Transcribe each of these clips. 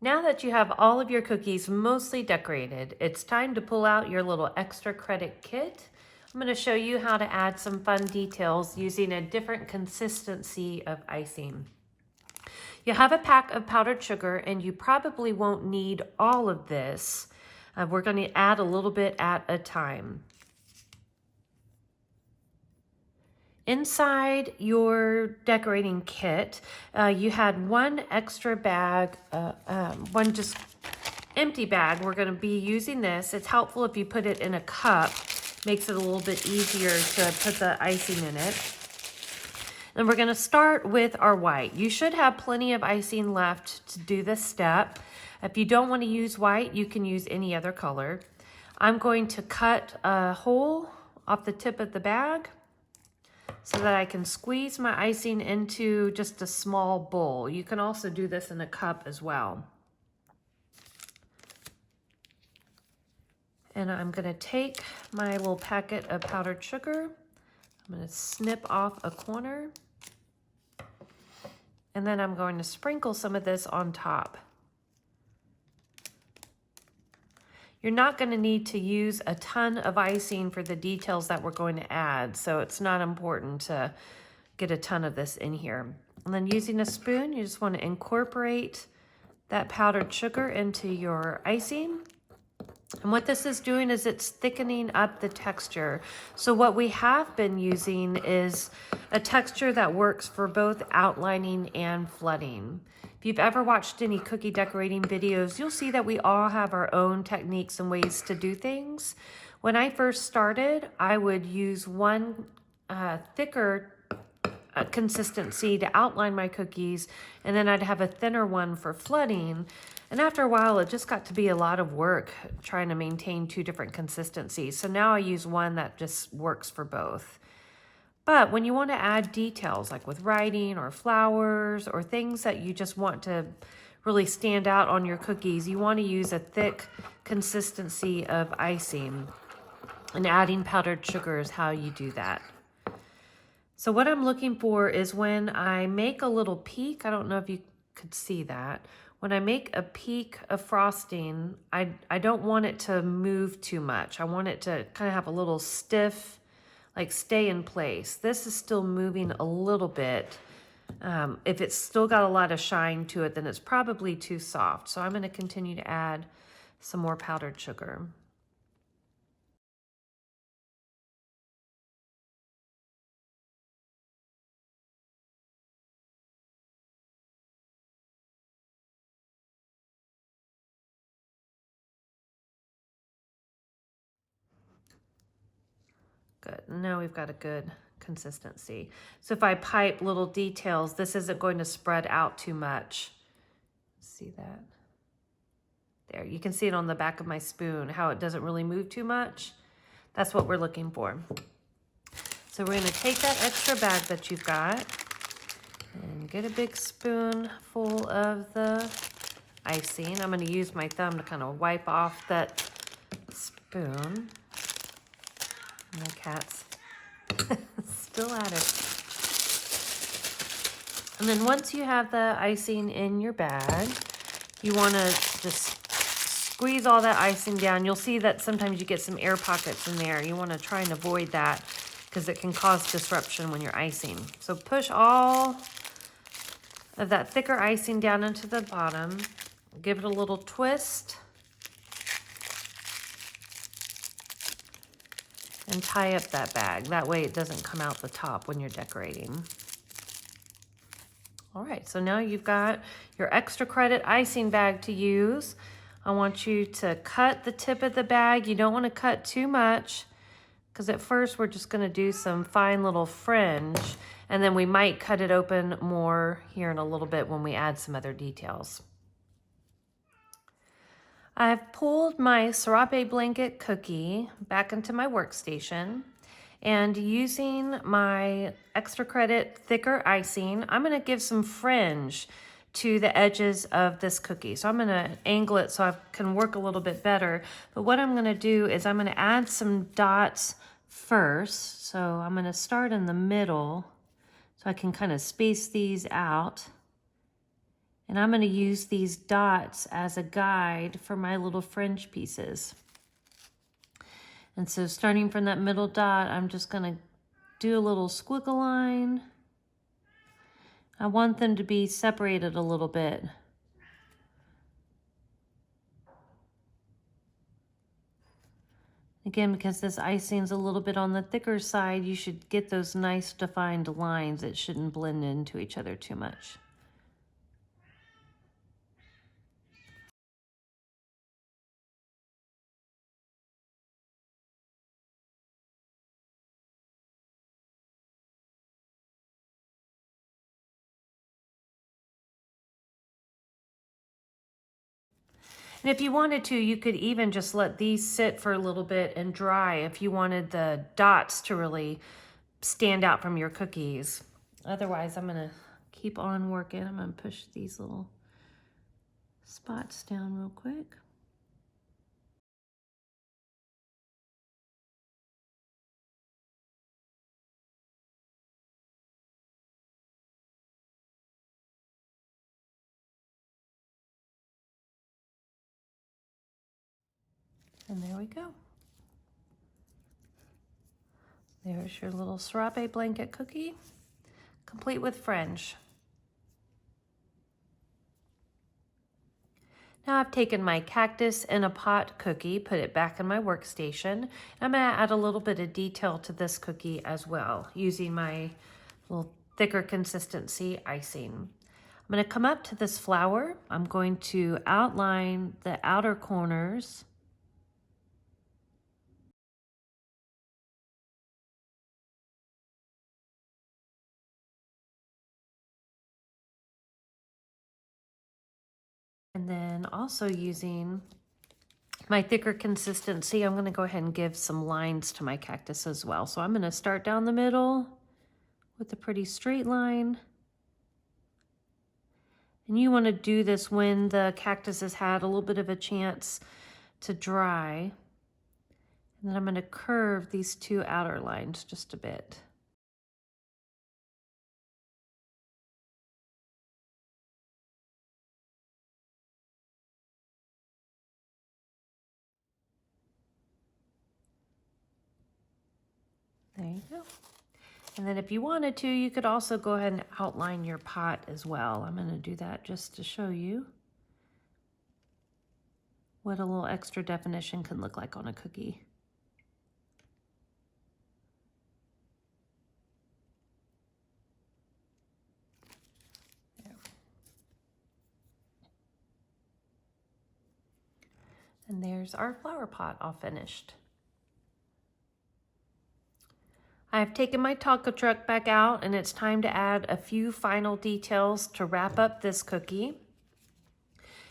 Now that you have all of your cookies mostly decorated, it's time to pull out your little extra credit kit. I'm going to show you how to add some fun details using a different consistency of icing. You have a pack of powdered sugar and you probably won't need all of this. We're going to add a little bit at a time. Inside your decorating kit, you had one extra bag, one just empty bag. We're going to be using this. It's helpful if you put it in a cup. Makes it a little bit easier to put the icing in it. And we're going to start with our white. You should have plenty of icing left to do this step. If you don't want to use white, you can use any other color. I'm going to cut a hole off the tip of the bag so that I can squeeze my icing into just a small bowl. You can also do this in a cup as well. And I'm going to take my little packet of powdered sugar. I'm going to snip off a corner. And then I'm going to sprinkle some of this on top. You're not going to need to use a ton of icing for the details that we're going to add, so it's not important to get a ton of this in here. And then using a spoon, you just want to incorporate that powdered sugar into your icing. And what this is doing is it's thickening up the texture. So what we have been using is a texture that works for both outlining and flooding. If you've ever watched any cookie decorating videos, you'll see that we all have our own techniques and ways to do things. When I first started, I would use one thicker consistency to outline my cookies, and then I'd have a thinner one for flooding. And after a while, it just got to be a lot of work trying to maintain two different consistencies. So now I use one that just works for both. But when you want to add details, like with writing or flowers or things that you just want to really stand out on your cookies, you want to use a thick consistency of icing. And adding powdered sugar is how you do that. So what I'm looking for is when I make a little peak, I don't know if you could see that. When I make a peak of frosting, I don't want it to move too much. I want it to kind of have a little stiff, like stay in place. This is still moving a little bit. If it's still got a lot of shine to it, then it's probably too soft. So I'm going to continue to add some more powdered sugar. Good. Now we've got a good consistency. So if I pipe little details, this isn't going to spread out too much. See that? There, you can see it on the back of my spoon, how it doesn't really move too much. That's what we're looking for. So we're going to take that extra bag that you've got and get a big spoon full of the icing. I'm going to use my thumb to kind of wipe off that spoon. My cat's still at it. And then once you have the icing in your bag, you want to just squeeze all that icing down. You'll see that sometimes you get some air pockets in there. You want to try and avoid that because it can cause disruption when you're icing. So push all of that thicker icing down into the bottom. Give it a little twist. And tie up that bag. That way it doesn't come out the top when you're decorating. All right, so now you've got your extra credit icing bag to use. I want you to cut the tip of the bag. You don't want to cut too much because at first we're just going to do some fine little fringe, and then we might cut it open more here in a little bit when we add some other details. I've pulled my serape blanket cookie back into my workstation, and using my extra credit thicker icing, I'm going to give some fringe to the edges of this cookie. So I'm going to angle it so I can work a little bit better. But what I'm going to do is I'm going to add some dots first. So I'm going to start in the middle so I can kind of space these out. And I'm going to use these dots as a guide for my little fringe pieces. And so starting from that middle dot, I'm just going to do a little squiggle line. I want them to be separated a little bit. Again, because this icing's a little bit on the thicker side, you should get those nice defined lines. It shouldn't blend into each other too much. And if you wanted to, you could even just let these sit for a little bit and dry if you wanted the dots to really stand out from your cookies. Otherwise, I'm gonna keep on working. I'm gonna push these little spots down real quick. And there we go. There's your little serape blanket cookie, complete with fringe. Now I've taken my cactus in a pot cookie, put it back in my workstation. I'm gonna add a little bit of detail to this cookie as well, using my little thicker consistency icing. I'm gonna come up to this flower. I'm going to outline the outer corners. And then also using my thicker consistency, I'm going to go ahead and give some lines to my cactus as well. So I'm going to start down the middle with a pretty straight line. And you want to do this when the cactus has had a little bit of a chance to dry. And then I'm going to curve these two outer lines just a bit. There you go. And then if you wanted to, you could also go ahead and outline your pot as well. I'm going to do that just to show you what a little extra definition can look like on a cookie. And there's our flower pot all finished. I've taken my taco truck back out, and it's time to add a few final details to wrap up this cookie.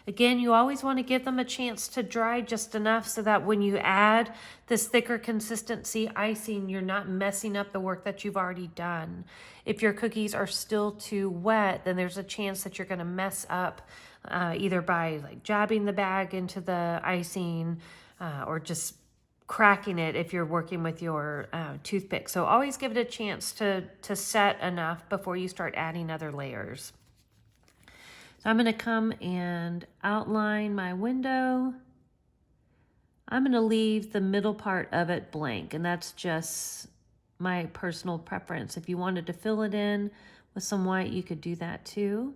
Again, you always want to give them a chance to dry just enough so that when you add this thicker consistency icing, you're not messing up the work that you've already done. If your cookies are still too wet, then there's a chance that you're going to mess up either by like jabbing the bag into the icing or just cracking it if you're working with your toothpick. So always give it a chance to set enough before you start adding other layers. So I'm going to come and outline my window. I'm going to leave the middle part of it blank, and that's just my personal preference. If you wanted to fill it in with some white, you could do that too.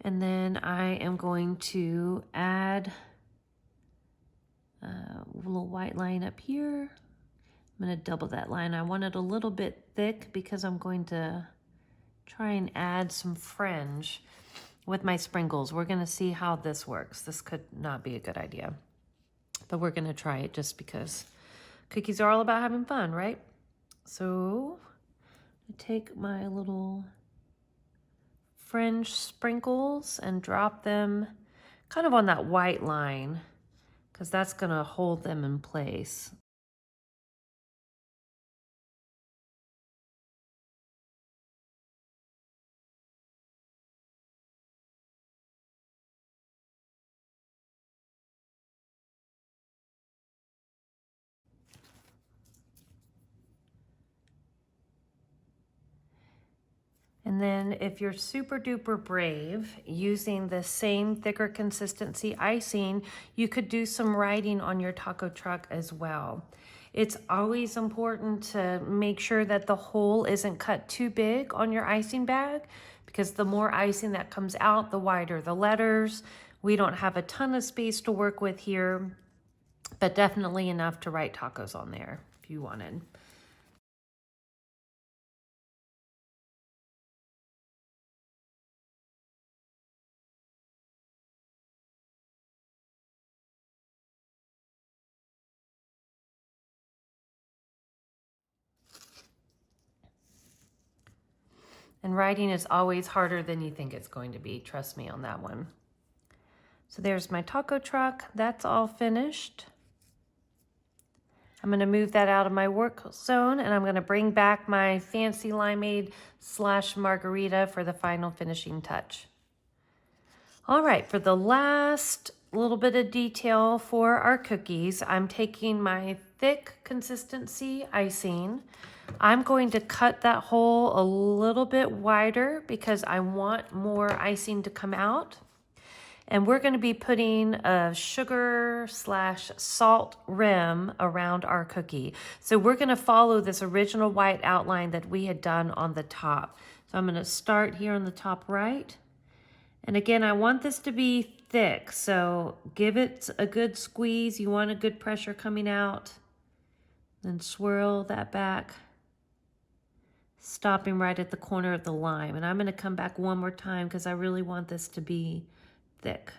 And then I am going to add a little white line up here. I'm going to double that line. I want it a little bit thick because I'm going to try and add some fringe with my sprinkles. We're going to see how this works. This could not be a good idea, but we're going to try it just because cookies are all about having fun, right? So I take my little fringe sprinkles and drop them kind of on that white line because that's going to hold them in place. And then if you're super duper brave, using the same thicker consistency icing, you could do some writing on your taco truck as well. It's always important to make sure that the hole isn't cut too big on your icing bag, because the more icing that comes out, the wider the letters. We don't have a ton of space to work with here, but definitely enough to write tacos on there if you wanted. And writing is always harder than you think it's going to be. Trust me on that one. So there's my taco truck. That's all finished. I'm going to move that out of my work zone, and I'm going to bring back my fancy limeade / margarita for the final finishing touch. All right, for the last little bit of detail for our cookies, I'm taking my thick consistency icing. I'm going to cut that hole a little bit wider because I want more icing to come out. And we're going to be putting a sugar / salt rim around our cookie. So we're going to follow this original white outline that we had done on the top. So I'm going to start here on the top right. And again, I want this to be thick, so give it a good squeeze. You want a good pressure coming out. Then swirl that back, stopping right at the corner of the lime. And I'm going to come back one more time because I really want this to be thick.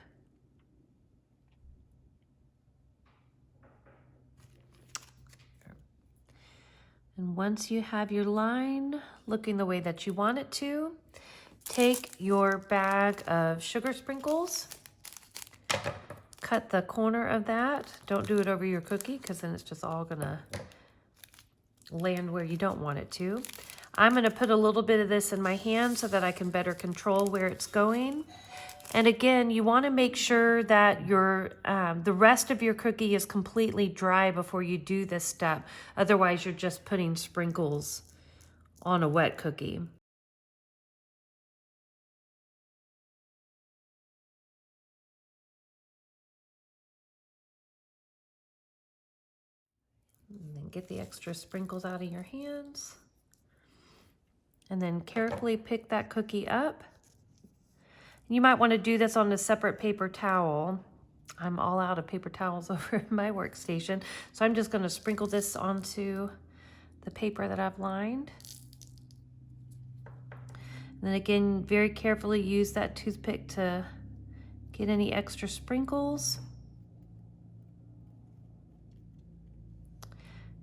And once you have your line looking the way that you want it to, take your bag of sugar sprinkles, cut the corner of that. Don't do it over your cookie because then it's just all gonna land where you don't want it to. I'm gonna put a little bit of this in my hand so that I can better control where it's going. And again, you wanna make sure that the rest of your cookie is completely dry before you do this step. Otherwise, you're just putting sprinkles on a wet cookie. And then get the extra sprinkles out of your hands. And then carefully pick that cookie up. You might want to do this on a separate paper towel. I'm all out of paper towels over at my workstation. So I'm just going to sprinkle this onto the paper that I've lined. And then again, very carefully use that toothpick to get any extra sprinkles.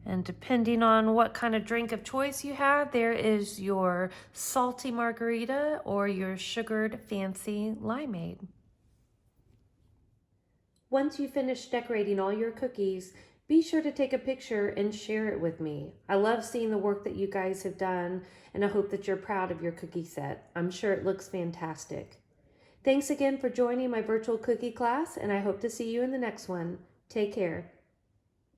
And depending on what kind of drink of choice you have, there is your salty margarita or your sugared fancy limeade. Once you finish decorating all your cookies, be sure to take a picture and share it with me. I love seeing the work that you guys have done, and I hope that you're proud of your cookie set. I'm sure it looks fantastic. Thanks again for joining my virtual cookie class, and I hope to see you in the next one. Take care.